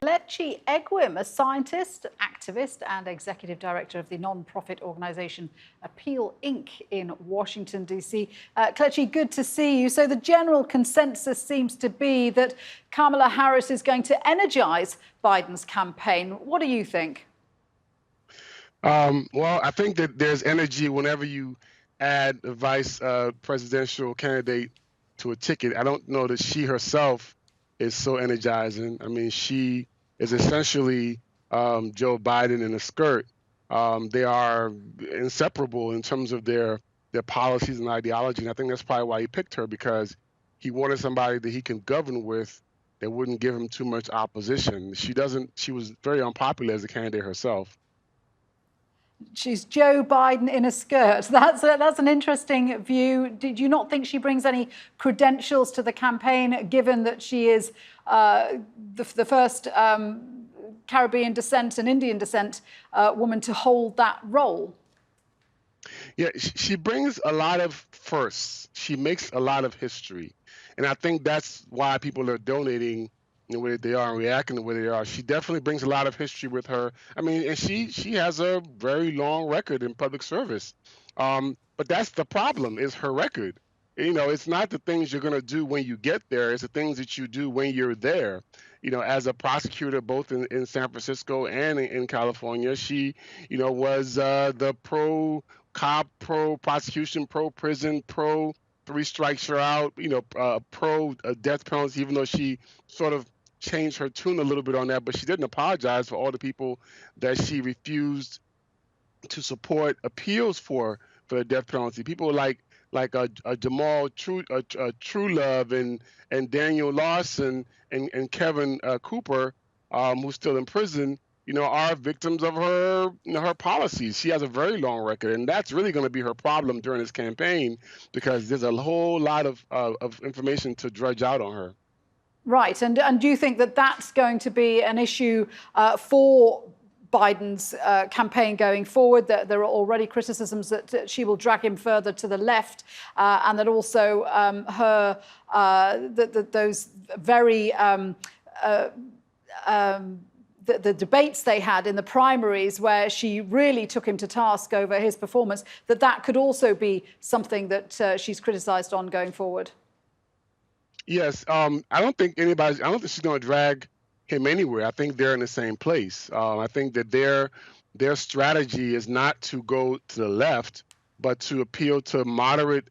Kelechi Egwim, a scientist, activist and executive director of the non-profit organization Appeal Inc in Washington, D.C. Kelechi, good to see you. So the general consensus seems to be that Kamala Harris is going to energize Biden's campaign. What do you think? Well, I think that there's energy whenever you add a vice presidential candidate to a ticket. I don't know that she herself is so energizing. I mean, she is essentially Joe Biden in a skirt. They are inseparable in terms of their policies and ideology. And I think that's probably why he picked her, because he wanted somebody that he can govern with that wouldn't give him too much opposition. She was very unpopular as a candidate herself. She's Joe Biden in a skirt. That's an interesting view. Did you not think she brings any credentials to the campaign, given that she is the first Caribbean descent and Indian descent woman to hold that role? Yeah, she brings a lot of firsts. She makes a lot of history. And I think that's why people are donating the way they are and reacting the way they are. She definitely brings a lot of history with her. I mean, and she has a very long record in public service. But that's the problem, is her record. You know, it's not the things you're going to do when you get there. It's the things that you do when you're there. You know, as a prosecutor, both in San Francisco and in California, she, was the pro-cop, pro-prosecution, pro-prison, pro-three strikes you're out, pro-death penalty, even though she sort of changed her tune a little bit on that, but she didn't apologize for all the people that she refused to support appeals for the death penalty. People like Jamal Truelove and Daniel Lawson and Kevin Cooper, who's still in prison, are victims of her her policies. She has a very long record, and that's really going to be her problem during this campaign, because there's a whole lot of information to drudge out on her. Right, and do you think that that's going to be an issue for Biden's campaign going forward? That there are already criticisms that she will drag him further to the left, and that also those very the debates they had in the primaries, where she really took him to task over his performance, that could also be something that she's criticized on going forward. Yes, I don't think she's going to drag him anywhere. I think they're in the same place. I think that their strategy is not to go to the left, but to appeal to moderate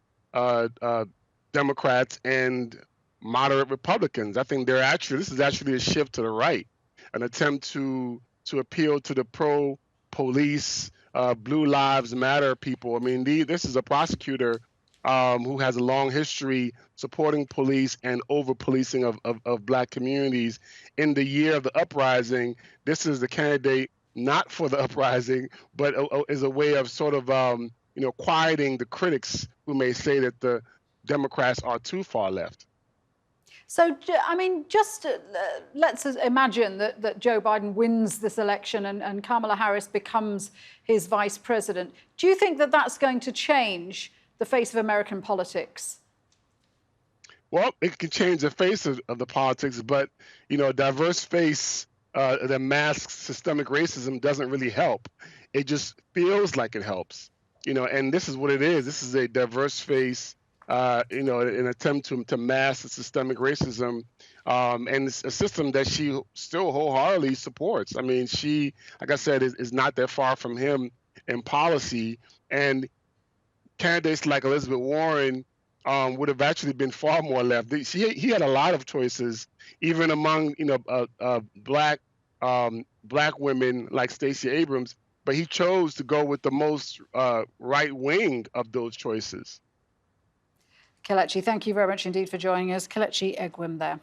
Democrats and moderate Republicans. I think this is actually a shift to the right, an attempt to appeal to the pro-police, Blue Lives Matter people. I mean, this is a prosecutor who has a long history supporting police and over-policing of Black communities. In the year of the uprising, this is the candidate not for the uprising, but is a way of sort of, quieting the critics who may say that the Democrats are too far left. So, I mean, just let's imagine that Joe Biden wins this election and Kamala Harris becomes his vice president. Do you think that that's going to change the face of American politics? Well, it can change the face of the politics, but, a diverse face that masks systemic racism doesn't really help. It just feels like it helps, and this is what it is. This is a diverse face, an attempt to mask the systemic racism, and it's a system that she still wholeheartedly supports. I mean, she, like I said, is not that far from him in policy, and candidates like Elizabeth Warren would have actually been far more left. He had a lot of choices, even among black women like Stacey Abrams, but he chose to go with the most right wing of those choices. Kelechi, thank you very much indeed for joining us. Kelechi Egwim there.